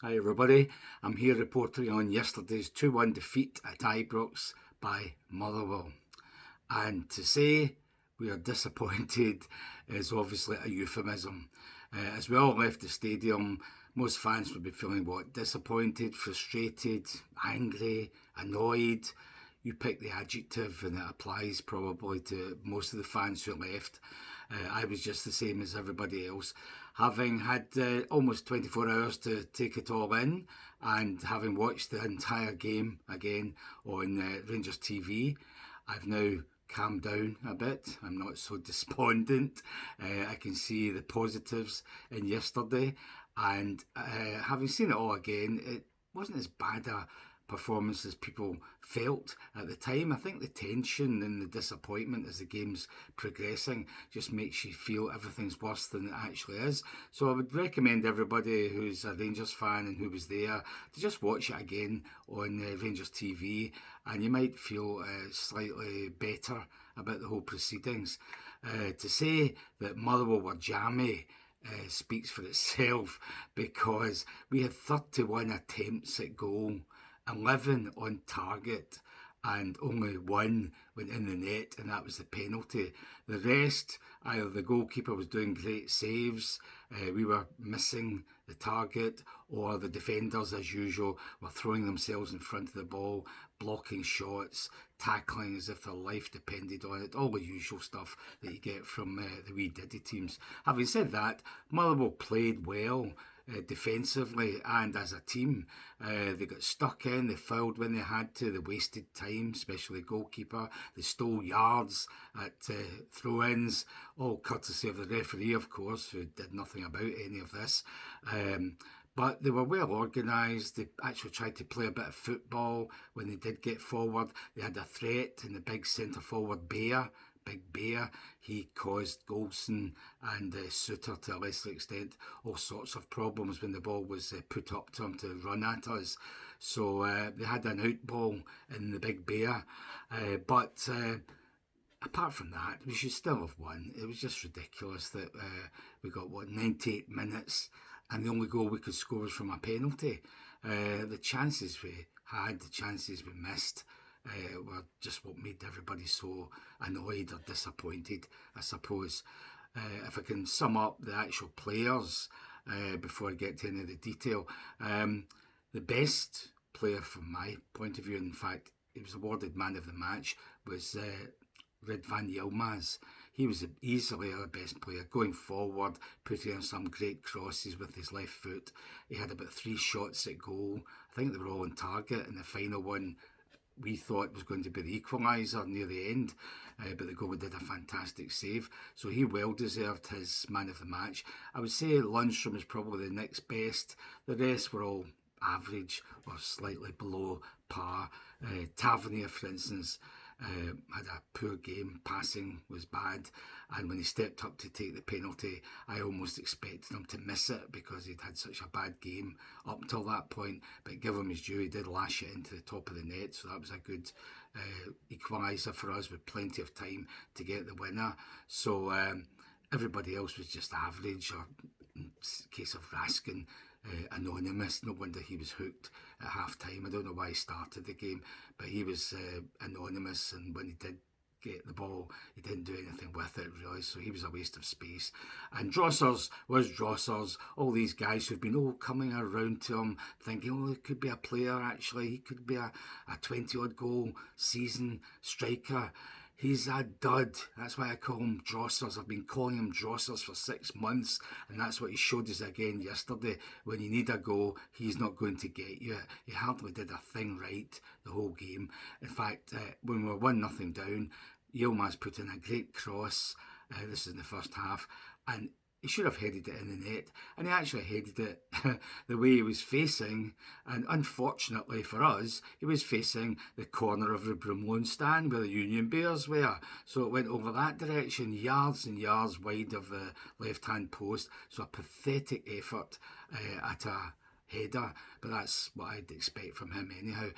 Hi everybody, I'm here reporting on yesterday's 2-1 defeat at Ibrox by Motherwell. And to say we are disappointed is obviously a euphemism. As we all left the stadium, most fans would be feeling what? Disappointed, frustrated, angry, annoyed. You pick the adjective and it applies probably to most of the fans who left. I was just the same as everybody else. Having had almost 24 hours to take it all in and having watched the entire game again on Rangers TV, I've now calmed down a bit. I'm not so despondent. I can see the positives in yesterday. And having seen it all again, it wasn't as bad a performance as people felt at the time. I think the tension and the disappointment as the game's progressing just makes you feel everything's worse than it actually is. So I would recommend everybody who's a Rangers fan and who was there to just watch it again on Rangers TV, and you might feel slightly better about the whole proceedings. To say that Motherwell were jammy speaks for itself because we had 31 attempts at goal, 11 on target, and only one went in the net, and that was the penalty. The rest, either the goalkeeper was doing great saves, we were missing the target, or the defenders, as usual, were throwing themselves in front of the ball, blocking shots, tackling as if their life depended on it, all the usual stuff that you get from the wee Diddy teams. Having said that, Motherwell played well defensively and as a team. They got stuck in, they fouled when they had to, they wasted time, especially the goalkeeper. They stole yards at throw ins, all courtesy of the referee, of course, who did nothing about any of this. But they were well organised. They actually tried to play a bit of football when they did get forward. They had a threat in the big centre forward, Big Bear. He caused Golson and Suter, to a lesser extent, all sorts of problems when the ball was put up to him to run at us. So they had an out ball in the Big Bear. But apart from that, we should still have won. It was just ridiculous that we got, 98 minutes and the only goal we could score was from a penalty. The chances we had, the chances we missed, were just what made everybody so annoyed or disappointed, I suppose. If I can sum up the actual players before I get to any of the detail, the best player from my point of view, in fact, he was awarded man of the match, was Ridvan Yilmaz. He was easily our best player going forward, putting in some great crosses with his left foot. He had about 3 shots at goal. I think they were all on target, and the final one we thought was going to be the equaliser near the end, but the goalie did a fantastic save. So he well deserved his man of the match. I would say Lundstrom is probably the next best. The rest were all average or slightly below par. Tavernier, for instance, had a poor game. Passing was bad, and when he stepped up to take the penalty, I almost expected him to miss it because he'd had such a bad game up till that point. But give him his due, he did lash it into the top of the net, so that was a good equaliser for us with plenty of time to get the winner. So everybody else was just average, or in case of Raskin, anonymous. No wonder he was hooked at half time. I don't know why he started the game, but he was anonymous, and when he did get the ball, he didn't do anything with it really, so he was a waste of space. And Drossers was Drossers. All these guys who've been coming around to him thinking, it could be a player actually, he could be a 20 odd goal season striker. He's a dud. That's why I call him Drossers. I've been calling him Drossers for 6 months, and that's what he showed us again yesterday. When you need a goal, he's not going to get you. He hardly did a thing right the whole game. In fact, when we were 1-0 down, Yilmaz put in a great cross. This is in the first half, and he should have headed it in the net, and he actually headed it the way he was facing, and unfortunately for us, he was facing the corner of the Broomloan stand where the Union Bears were, so it went over that direction, yards and yards wide of the left-hand post, so a pathetic effort at a header, but that's what I'd expect from him anyhow.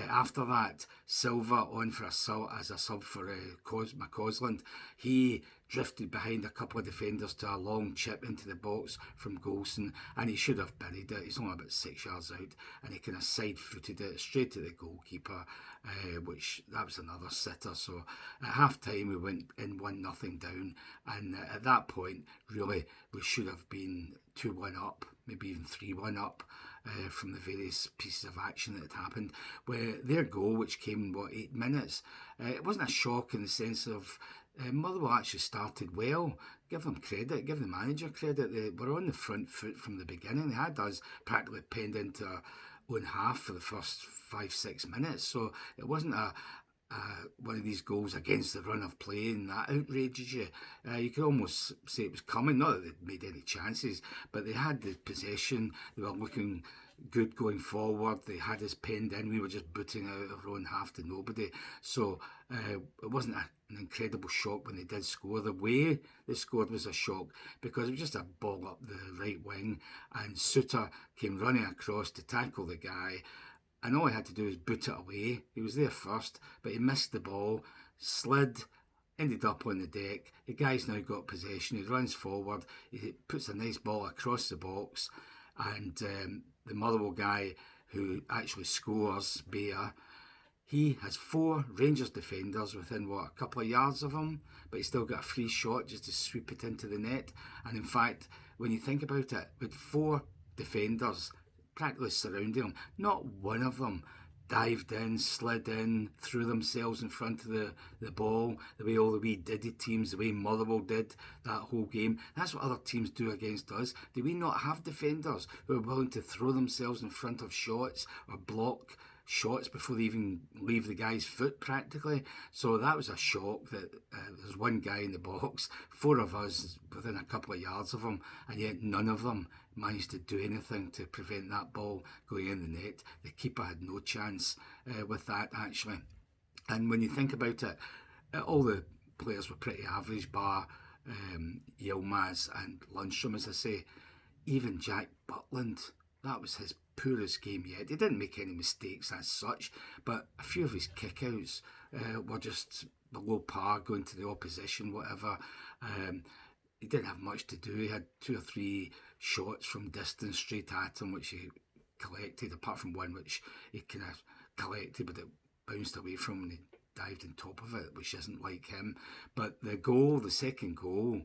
After that, Silva on for as a sub for McCausland. He drifted behind a couple of defenders to a long chip into the box from Golson, and he should have buried it. He's only about 6 yards out, and he kind of side-footed it straight to the goalkeeper, which that was another sitter. So at half-time we went in 1-0 down, and at that point really we should have been 2-1 up, maybe even 3-1 up. From the various pieces of action that had happened, where their goal, which came in 8 minutes, it wasn't a shock in the sense of Motherwell actually started well. Give them credit, give the manager credit. They were on the front foot from the beginning. They had us practically penned into our own half for the first 5-6 minutes. So it wasn't one of these goals against the run of play and that outrages you. You could almost say it was coming. Not that they'd made any chances, but they had the possession. They were looking good going forward. They had us penned in. We were just booting out of our own half to nobody. So it wasn't an incredible shock when they did score. The way they scored was a shock because it was just a ball up the right wing, and Suter came running across to tackle the guy. And all he had to do was boot it away. He was there first, but he missed the ball, slid, ended up on the deck. The guy's now got possession. He runs forward. He puts a nice ball across the box. And the Motherwell guy who actually scores, Bear, he has 4 Rangers defenders within, a couple of yards of him, but he's still got a free shot just to sweep it into the net. And in fact, when you think about it, with 4 defenders practically surrounding him, not one of them dived in, slid in, threw themselves in front of the ball, the way all the wee Diddy teams, the way Motherwell did that whole game. That's what other teams do against us. Do we not have defenders who are willing to throw themselves in front of shots or block shots before they even leave the guy's foot practically? So that was a shock that there's one guy in the box, 4 of us within a couple of yards of him, and yet none of them managed to do anything to prevent that ball going in the net. The keeper had no chance with that actually. And when you think about it, all the players were pretty average, bar Yilmaz and Lundstrom, as I say. Even Jack Butland, that was his poorest game yet. He didn't make any mistakes as such, but a few of his kickouts were just below par, going to the opposition, whatever. He didn't have much to do. He had 2 or 3 shots from distance straight at him, which he collected, apart from one which he kind of collected, but it bounced away from him and he dived on top of it, which isn't like him. But the goal, the second goal,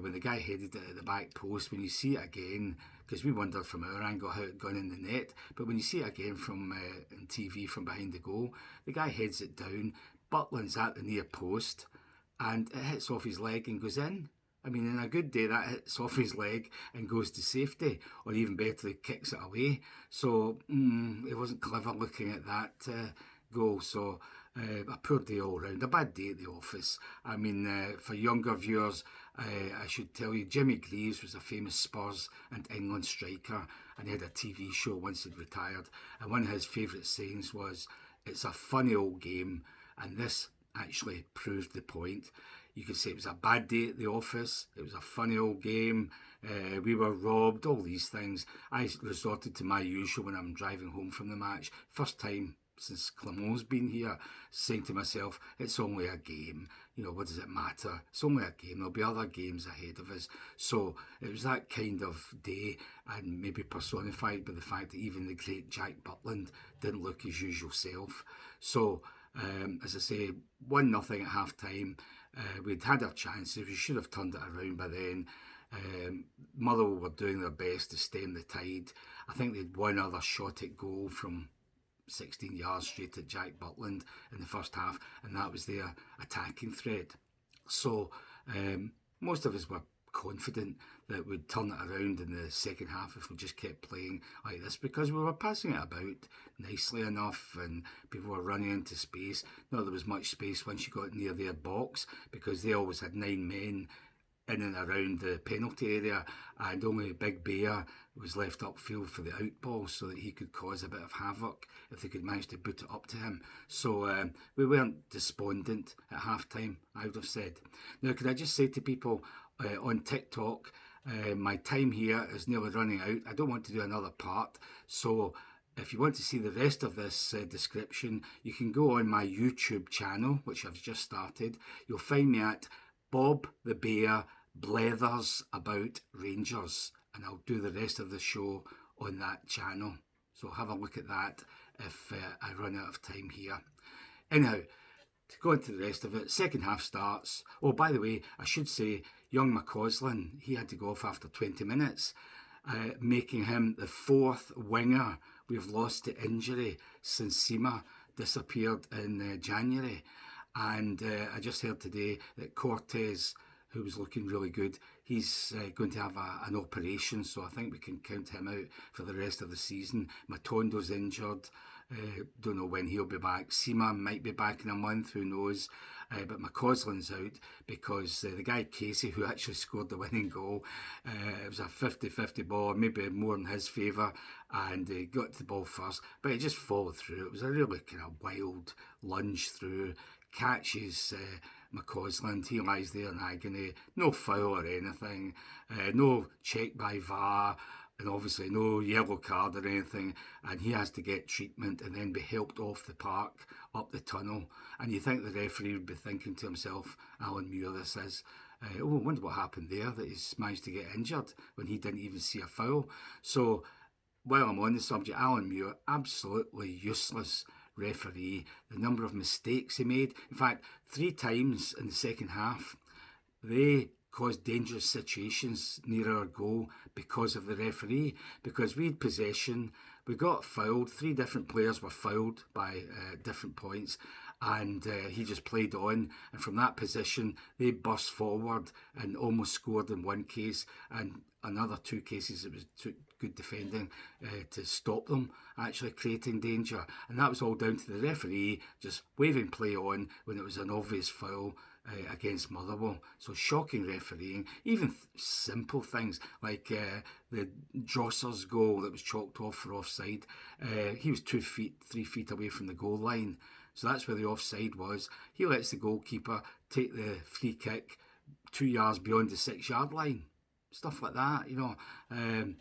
when the guy headed it at the back post, when you see it again, because we wondered from our angle how it had gone in the net, but when you see it again from on TV from behind the goal, the guy heads it down, Butland's at the near post, and it hits off his leg and goes in. I mean, in a good day, that hits off his leg and goes to safety, or even better, he kicks it away. So it wasn't clever looking at that goal. So a poor day all round, a bad day at the office. I mean, for younger viewers, I should tell you, Jimmy Greaves was a famous Spurs and England striker, and he had a TV show once he'd retired. And one of his favourite sayings was, "It's a funny old game," and this actually proved the point. You could say it was a bad day at the office, it was a funny old game, we were robbed, all these things. I resorted to my usual when I'm driving home from the match, first time since Clement's been here, saying to myself, it's only a game, what does it matter? It's only a game, there'll be other games ahead of us. So it was that kind of day, and maybe personified by the fact that even the great Jack Butland didn't look his usual self. So as I say, 1-0 at half time. We'd had our chances. We should have turned it around by then. Motherwell were doing their best to stem the tide. I think they'd one other shot at goal from 16 yards straight at Jack Butland in the first half, and that was their attacking thread. So most of us were confident that we'd turn it around in the second half if we just kept playing like this, because we were passing it about nicely enough and people were running into space. Not there was much space once you got near their box, because they always had 9 men in and around the penalty area, and only Big Bear was left upfield for the out ball so that he could cause a bit of havoc if they could manage to boot it up to him. So we weren't despondent at half time, I would have said. Now, can I just say to people on TikTok, my time here is nearly running out. I don't want to do another part, so if you want to see the rest of this description, you can go on my YouTube channel, which I've just started. You'll find me at Bob the Bear blethers about Rangers, and I'll do the rest of the show on that channel. So have a look at that if I run out of time here. Anyhow, to go into the rest of it, second half starts. Oh, by the way, I should say, young McCausland, he had to go off after 20 minutes, making him the fourth winger we've lost to injury since Sima disappeared in January. And I just heard today that Cortez, who was looking really good, he's going to have an operation, so I think we can count him out for the rest of the season. Matondo's injured. Don't know when he'll be back. Sima might be back in a month, who knows. But McCausland's out because the guy Casey, who actually scored the winning goal, it was a 50-50 ball, maybe more in his favour, and he got the ball first, but he just followed through. It was a really kind of wild lunge through, catches McCausland, he lies there in agony, no foul or anything, no check by VAR, and obviously no yellow card or anything, and he has to get treatment and then be helped off the park, up the tunnel. And you think the referee would be thinking to himself, Alan Muir this is, I wonder what happened there, that he's managed to get injured when he didn't even see a foul. So while I'm on the subject, Alan Muir, absolutely useless referee. The number of mistakes he made, in fact 3 times in the second half, they caused dangerous situations near our goal because of the referee, because we had possession, we got fouled, 3 different players were fouled by different points, and he just played on, and from that position they burst forward and almost scored in one case, and another 2 cases it was too good defending to stop them actually creating danger, and that was all down to the referee just waving play on when it was an obvious foul against Motherwell. So shocking refereeing, even simple things like the Drosser's goal that was chalked off for offside. He was 3 feet away from the goal line, so that's where the offside was. He lets the goalkeeper take the free kick 2 yards beyond the 6-yard line. Stuff like that, you know,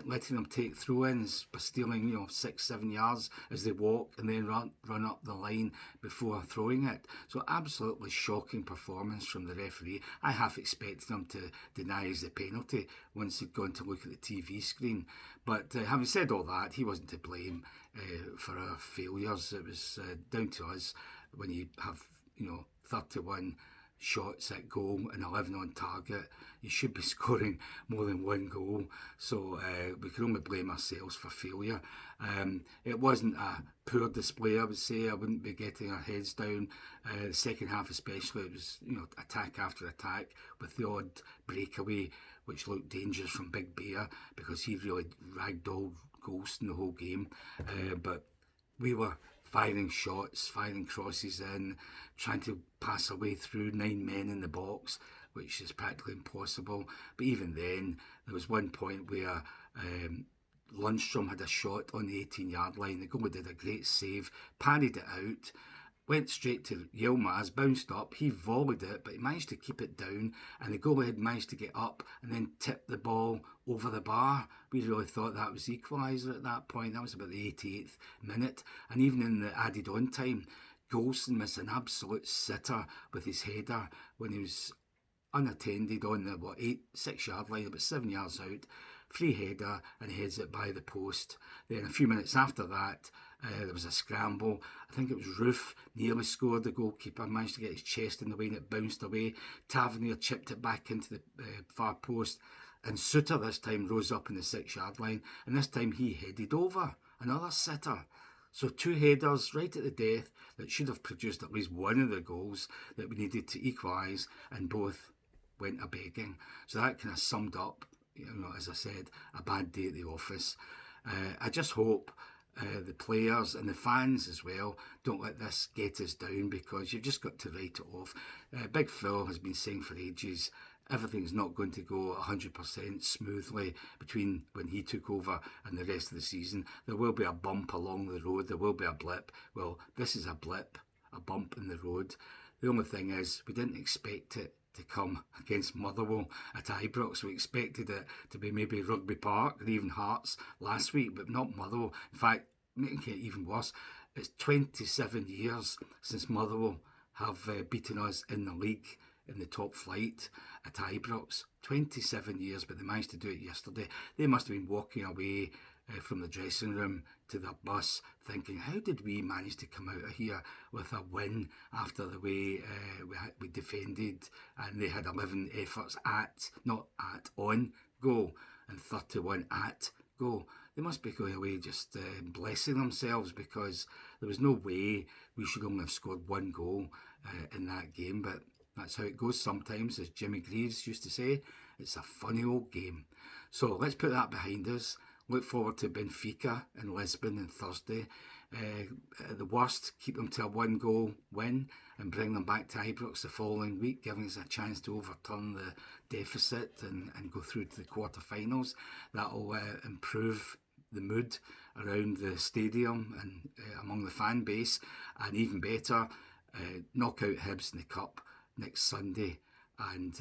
letting them take throw-ins by stealing, 6-7 yards as they walk and then run up the line before throwing it. So absolutely shocking performance from the referee. I half expected him to deny us the penalty once he'd gone to look at the TV screen. But having said all that, he wasn't to blame for our failures. It was down to us when you have, 31 shots at goal and 11 on target. You should be scoring more than 1 goal, so we can only blame ourselves for failure. It wasn't a poor display, I would say. I wouldn't be getting our heads down. The second half especially, it was attack after attack with the odd breakaway which looked dangerous from Big Bear because he really ragdolled Golston the whole game, but we were firing shots, firing crosses in, trying to pass our way through 9 men in the box, which is practically impossible. But even then, there was one point where Lundstrom had a shot on the 18-yard line. The goalie did a great save, parried it out, went straight to Yilmaz, bounced up, he volleyed it, but he managed to keep it down, and the goalie had managed to get up and then tip the ball over the bar. We really thought that was the equaliser at that point. That was about the 88th minute, and even in the added on time, Golston missed an absolute sitter with his header when he was unattended on the 6-yard line, about 7 yards out. Free header, and he heads it by the post. Then a few minutes after that, there was a scramble. I think it was Roof nearly scored. The goalkeeper managed to get his chest in the way and it bounced away. Tavernier chipped it back into the far post, and Suter this time rose up in the 6-yard line, and this time he headed over another sitter. So 2 headers right at the death that should have produced at least one of the goals that we needed to equalise, and both went a-begging. So that kind of summed up, as I said, a bad day at the office. I just hope the players and the fans as well don't let this get us down, because you've just got to write it off. Big Phil has been saying for ages everything's not going to go 100% smoothly between when he took over and the rest of the season. There will be a bump along the road, there will be a blip. Well, this is a blip, a bump in the road. The only thing is, we didn't expect it to come against Motherwell at Ibrox. We expected it to be maybe Rugby Park and even Hearts last week, but not Motherwell. In fact, making it even worse, it's 27 years since Motherwell have beaten us in the league in the top flight at Ibrox. 27 years, but they managed to do it yesterday. They must have been walking away from the dressing room to their bus thinking, how did we manage to come out of here with a win after the way we defended, and they had 11 efforts on goal and 31 at goal. They must be going away just blessing themselves, because there was no way we should only have scored one goal in that game, but that's how it goes sometimes, as Jimmy Greaves used to say. It's a funny old game. So let's put that behind us. Look forward to Benfica in Lisbon on Thursday. At the worst, keep them to a 1-goal win and bring them back to Ibrox the following week, giving us a chance to overturn the deficit and go through to the quarterfinals. That'll improve the mood around the stadium and among the fan base, and even better, knock out Hibs in the Cup next Sunday. And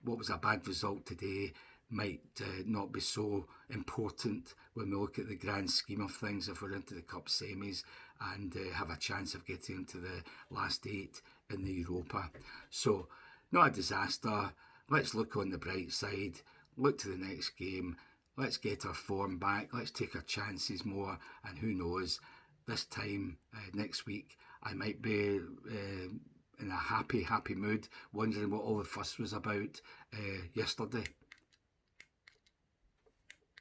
what was a bad result today might not be so important when we look at the grand scheme of things if we're into the Cup semis and have a chance of getting into the last 8 in the Europa. So, not a disaster. Let's look on the bright side, look to the next game, let's get our form back, let's take our chances more, and who knows, this time next week I might be in a happy mood, wondering what all the fuss was about yesterday.